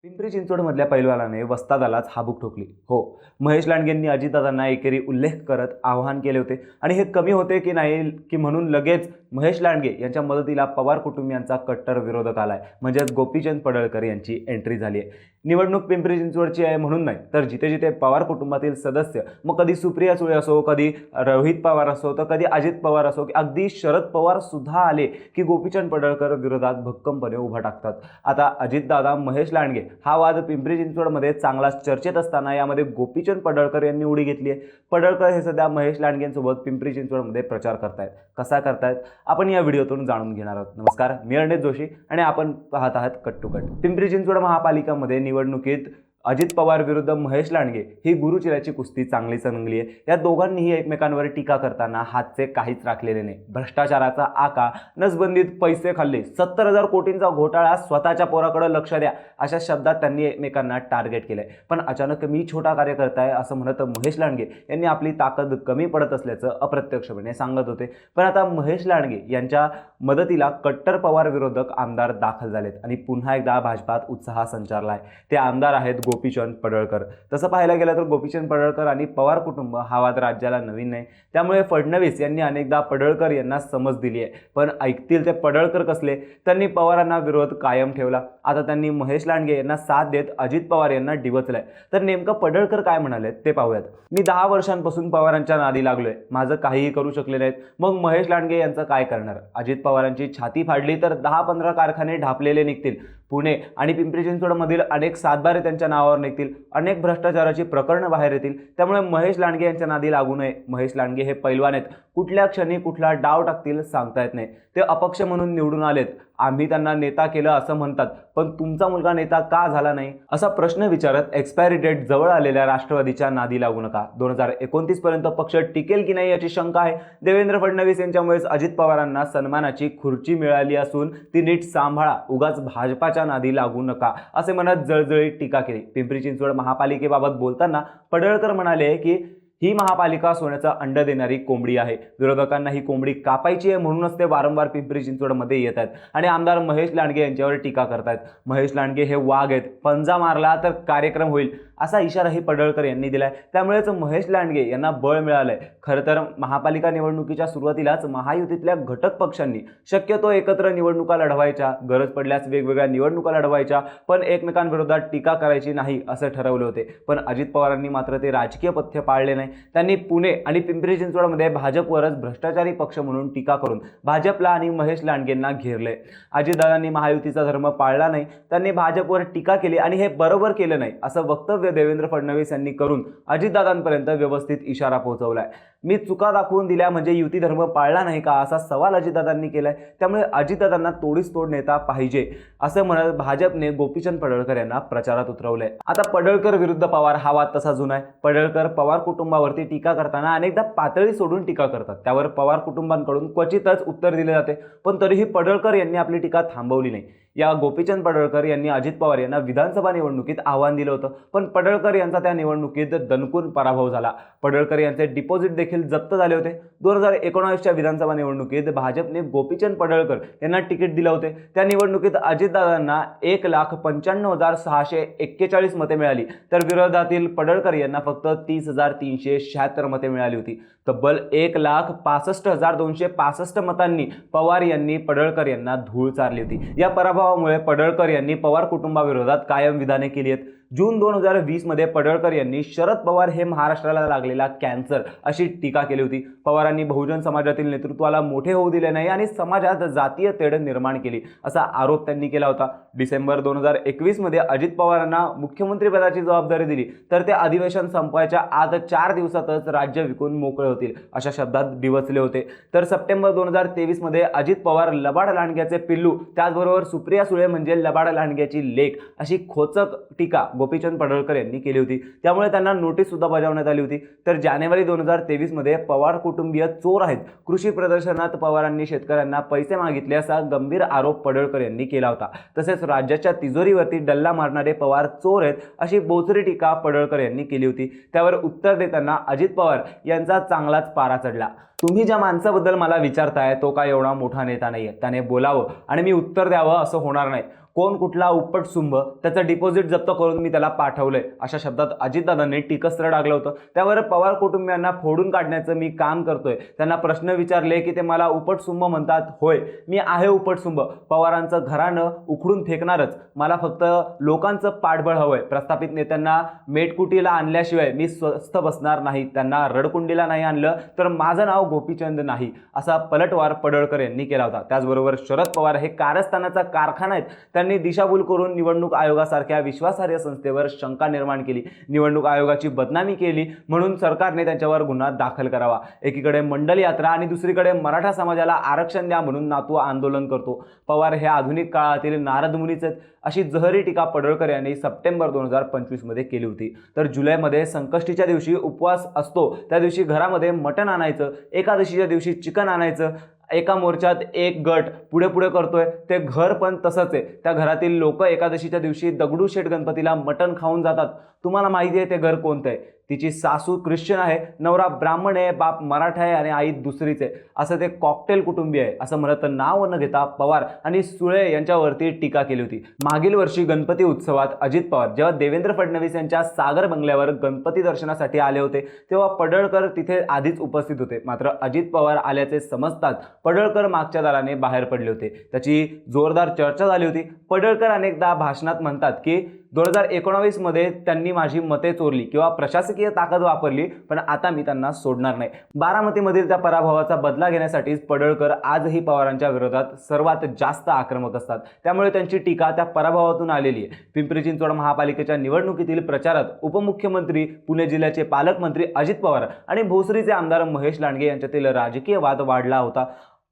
पिंपरी चिंचवडमधल्या पैलवानाने वस्तादालाच हाबूक ठोकली. हो, महेश लांडगेंनी अजितदादांना एकेरी उल्लेख करत आवाहन केले होते आणि हे कमी होते की नाही की म्हणून लगेच महेश लांडगे यांच्या मदतीला पवार कुटुंबियांचा कट्टर विरोधक आलाय. म्हणजेच गोपीचंद पडळकर यांची एंट्री झाली आहे. निवडणूक पिंपरी चिंचवडची आहे म्हणून नाही, तर जिथे जिथे पवार कुटुंबातील सदस्य, मग कधी सुप्रिया सुळे असो, कधी रोहित पवार असो, तर कधी अजित पवार असो, की अगदी शरद पवार सुद्धा आले की गोपीचंद पडळकर विरोधात भक्कमपणे उभा टाकतात. आता अजितदादा महेश लांडगे हा वाद पिंपरी चिंचवडमध्ये चांगलाच चर्चेत असताना यामध्ये गोपीचंद पडळकर यांनी उडी घेतली आहे. पडळकर हे सध्या महेश लांडगेंसोबत पिंपरी चिंचवडमध्ये प्रचार करतायत. कसा करतायत आपण या व्हिडिओतून जाणून घेणार आहोत. नमस्कार, मी अर्णेश जोशी आणि आपण पाहत आहात cut to cut. Pimpri Chinchwad महापालिकामध्ये निवडणुकीत अजित पवार विरुद्ध महेश लांडगे ही गुरुचिराची कुस्ती चांगलीच रंगली आहे. या दोघांनीही एकमेकांवर टीका करताना हातचे काहीच राखलेले नाही. भ्रष्टाचाराचा आका, नसबंदीत पैसे खाल्ले, 70,000 कोटींचा घोटाळा, स्वतःच्या पोराकडे लक्ष द्या, अशा शब्दात त्यांनी एकमेकांना टार्गेट केलंय. पण अचानक मी छोटा कार्यकर्ता आहे असं म्हणत महेश लांडगे यांनी आपली ताकद कमी पडत असल्याचं अप्रत्यक्षपणे सांगत होते. पण आता महेश लांडगे यांच्या मदतीला कट्टर पवार विरोधक आमदार दाखल झालेत आणि पुन्हा एकदा भाजपात उत्साह संचारलाय. ते आमदार आहेत गोपीचंद पडळकर. तसं पाहायला गेलं तर गोपीचंद पडळकर आणि पवार कुटुंब हा वाद राज्याला नवीन नाही. त्यामुळे फडणवीस यांनी अनेकदा पडळकर यांना समज दिली आहे. पण ऐकतील ते पडळकर कसले? त्यांनी पवारांना विरोध कायम ठेवला. आता त्यांनी महेश लांडगे यांना साथ देत अजित पवार यांना डिवचलंय. तर नेमकं पडळकर काय म्हणाले ते पाहूयात. मी 10 वर्षांपासून पवारांच्या नादी लागलोय, माझं काहीही करू शकले नाहीत, मग महेश लांडगे यांचं काय करणार? अजित पवारांची छाती फाडली तर 10-15 कारखाने ढापलेले निघतील. पुणे आणि पिंपरी चिंचवडमधील अनेक सातबारे त्यांच्या नावावर निघतील. अनेक भ्रष्टाचाराची प्रकरणं बाहेर येतील. त्यामुळे महेश लांडगे यांच्या नादी लागू नये. महेश लांडगे हे पैलवान आहेत. कुठल्या क्षणी कुठला डाव टाकतील सांगता येत नाही. ते अपक्ष म्हणून निवडून आलेत. आम्ही त्यांना नेता केलं असं म्हणतात, पण तुमचा मुलगा नेता का झाला नाही असा प्रश्न विचारत एक्सपायरी डेट जवळ आलेल्या राष्ट्रवादीच्या नादी लागू नका. 2029 पर्यंत पक्ष टिकेल की नाही याची शंका आहे. देवेंद्र फडणवीस यांच्यामुळेच अजित पवारांना सन्मानाची खुर्ची मिळाली असून ती नीट सांभाळा, उगाच भाजपाच्या नादी लागू नका असे म्हणत जळजळीत टीका केली. पिंपरी चिंचवड महापालिकेबाबत बोलताना पडळकर म्हणाले की ही महापालिका सोन्याचं अंड देणारी कोंबडी आहे. विरोधकांना ही कोंबडी कापायची आहे म्हणूनच ते वारंवार पिंपरी चिंचवडमध्ये येत आहेत आणि आमदार महेश लांडगे यांच्यावर टीका करतायत. महेश लांडगे हे वाघ आहेत, पंजा मारला तर कार्यक्रम होईल असा इशाराही पडळकर यांनी दिलाय. त्यामुळेच महेश लांडगे यांना बळ मिळालंय. खरं तर महापालिका निवडणुकीच्या सुरुवातीलाच महायुतीतल्या घटक पक्षांनी शक्यतो एकत्र निवडणुका लढवायच्या, गरज पडल्यास वेगवेगळ्या निवडणुका लढवायच्या, पण एकमेकांविरोधात टीका करायची नाही असं ठरवले होते. पण अजित पवारांनी मात्र ते राजकीय पथ्य पाळले नाही. त्यांनी पुणे आणि पिंपरी चिंचवडमध्ये भाजपवरच भ्रष्टाचारी पक्ष म्हणून टीका करून भाजपला आणि महेश लांडगेंना घेरले. अजितदादांनी महायुतीचा धर्म पाळला नाही, त्यांनी भाजपवर टीका केली आणि हे बरोबर केलं नाही असं वक्तव्य देवेंद्र फडणवीस यांनी करून अजितदादांपर्यंत व्यवस्थित इशारा पोहोचवलाय. मी चुका दाखवून दिल्या म्हणजे युती धर्म पाळला नाही का असा सवाल अजितदादांनी केलाय. त्यामुळे अजितदादांना तोडीस तोड नेता पाहिजे असं म्हणत भाजपने गोपीचंद पडळकर यांना प्रचारात उतरवलंय. आता पडळकर विरुद्ध पवार हा वाद तसा जुना आहे. पडळकर पवार कुटुंबावरती टीका करताना अनेकदा पातळी सोडून टीका करतात. त्यावर पवार कुटुंबांकडून क्वचितच उत्तर दिले जाते. पण तरीही पडळकर यांनी आपली टीका थांबवली नाही. या गोपीचंद पडळकर यांनी अजित पवार यांना विधानसभा निवडणुकीत आव्हान दिलं होतं, पण पडळकर यांचा त्या निवडणुकीत दणकून पराभव झाला. पडळकर यांचे डिपॉझिट देखील जप्त झाले होते. 2019च्या विधानसभा निवडणुकीत भाजपने गोपीचंद पडळकर यांना तिकीट दिले होते. त्या निवडणुकीत अजितदादांना 1,95,641 मते मिळाली, तर विरोधातील पडळकर यांना फक्त 30,376 मते मिळाली होती. तब्बल 1,65,265 मतांनी पवार यांनी पडळकर यांना धूळ चारली होती. या पराभवामुळे पडळकर यांनी पवार कुटुंबाविरोधात कायम विधाने केली आहेत. जून 2020 मध्ये पडळकर यांनी शरद पवार हे महाराष्ट्राला लागलेला कॅन्सर अशी टीका केली होती. पवारांनी बहुजन समाजातील नेतृत्वाला मोठे होऊ दिले नाही आणि समाजात जातीय तेढ निर्माण केली असा आरोप त्यांनी केला होता. डिसेंबर 2021 मध्ये अजित पवारांना मुख्यमंत्रीपदाची जबाबदारी दिली, तर ते अधिवेशन संपवायच्या आत 4 दिवसातच राज्य विकून मोकळे होतील अशा शब्दात डिवचले होते. तर सप्टेंबर 2023 मध्ये अजित पवार लबाड लांडग्याचे पिल्लू, त्याचबरोबर सुप्रिया सुळे म्हणजे लबाड लांडग्याची लेक अशी खोचक टीका गोपीचंद पडळकर यांनी केली होती. त्यामुळे त्यांना नोटीस सुद्धा बजावण्यात आली होती. तर जानेवारी 2023 मध्ये पवार कुटुंबीय चोर आहेत, कृषी प्रदर्शनात पवारांनी शेतकऱ्यांना पैसे मागितले असा गंभीर आरोप पडळकर यांनी केला होता. तसेच राज्याच्या तिजोरीवरती डल्ला मारणारे पवार चोर आहेत अशी बोचरी टीका पडळकर यांनी केली होती. त्यावर उत्तर देताना अजित पवार यांचा चांगलाच पारा चढला. तुम्ही ज्या माणसाबद्दल मला विचारताय तो काय एवढा मोठा नेता नाहीये, त्याने बोलावं आणि मी उत्तर द्यावं असं होणार नाही. कोण कुठला उपटसुंभ, त्याचं डिपॉझिट जप्त करून मी त्याला पाठवलंय, अशा शब्दात अजितदादांनी टीकास्त्र डागलं होतं. त्यावर पवार कुटुंबियांना फोडून काढण्याचं मी काम करतोय. त्यांना प्रश्न विचारले की ते मला उपटसुंभ म्हणतात. होय, मी आहे उपटसुंभ. पवारांचं घराणं उखडून फेकणारच. मला फक्त लोकांचं पाठबळ हवंय. प्रस्थापित नेत्यांना मेटकुटीला आणल्याशिवाय मी स्वस्थ बसणार नाही. त्यांना रडकुंडीला नाही आणलं तर माझं नाव गोपीचंद नाही, असा पलटवार पडळकर यांनी केला होता. त्याचबरोबर शरद पवार हे कारस्थानाचा कारखाना आहेत. त्यांनी दिशाभूल करून निवडणूक आयोगासारख्या विश्वासार्ह संस्थेवर शंका निर्माण केली. निवडणूक आयोगाची बदनामी केली म्हणून सरकारने त्यांच्यावर गुन्हा दाखल करावा. एकीकडे मंडल यात्रा आणि दुसरीकडे मराठा समाजाला आरक्षण द्या म्हणून नातू आंदोलन करतो. पवार हे आधुनिक काळातील नारद मुनीच आहेत, अशी जहरी टीका पडळकर यांनी सप्टेंबर 2025 मध्ये केली होती. तर जुलैमध्ये संकष्टीच्या दिवशी उपवास असतो, त्या दिवशी घरामध्ये मटण आणायचं, एकादशीच्या दिवशी चिकन आणायचं. एका मोर्चात एक गट पुढे पुढे करतोय, ते घर पण तसंच आहे. त्या घरातील लोक एकादशीच्या दिवशी दगडूशेठ गणपतीला मटण खाऊन जातात. तुम्हाला माहिती आहे ते घर कोणतं आहे? तिची सासू ख्रिश्चन आहे, नवरा ब्राह्मण आहे, बाप मराठा आहे आणि आई दुसरीच आहे. असं ते कॉकटेल कुटुंबीय आहे असं म्हणत नाव न घेता पवार आणि सुळे यांच्यावरती टीका केली होती. मागील वर्षी गणपती उत्सवात अजित पवार जेव्हा देवेंद्र फडणवीस यांच्या सागर बंगल्यावर गणपती दर्शनासाठी आले होते तेव्हा पडळकर तिथे आधीच उपस्थित होते. मात्र अजित पवार आल्याचे समजताच पडळकर मागच्या दाराने बाहेर पडले होते. त्याची जोरदार चर्चा झाली होती. पडळकर अनेकदा भाषणात म्हणतात की 2019 मध्ये त्यांनी माझी मते चोरली किंवा प्रशासकीय ताकद वापरली, पण आता मी त्यांना सोडणार नाही. बारामतीमधील त्या पराभवाचा बदला घेण्यासाठीच पडळकर आजही पवारांच्या विरोधात सर्वात जास्त आक्रमक असतात. त्यामुळे त्यांची टीका त्या पराभवातून आलेली आहे. पिंपरी चिंचवड महापालिकेच्या निवडणुकीतील प्रचारात उपमुख्यमंत्री, पुणे जिल्ह्याचे पालकमंत्री अजित पवार आणि भोसरीचे आमदार महेश लांडगे यांच्यातील राजकीय वाद वाढला होता.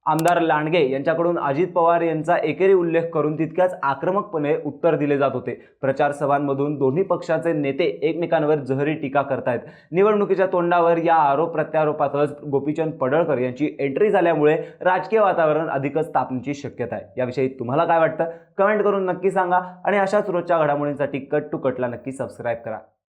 आमदार लांडगे यांच्याकडून अजित पवार यांचा एकेरी उल्लेख करून तितक्याच आक्रमकपणे उत्तर दिले जात होते. प्रचार सभांमधून दोन्ही पक्षाचे नेते एकमेकांवर जहरी टीका करतायत. निवडणुकीच्या तोंडावर या आरोप प्रत्यारोपातच गोपीचंद पडळकर यांची एंट्री झाल्यामुळे राजकीय वातावरण अधिकच तापण्याची शक्यता आहे. याविषयी तुम्हाला काय वाटतं? कमेंट करून नक्की सांगा आणि अशाच रोजच्या घडामोडींसाठी कट टू कटला नक्की सबस्क्राईब करा.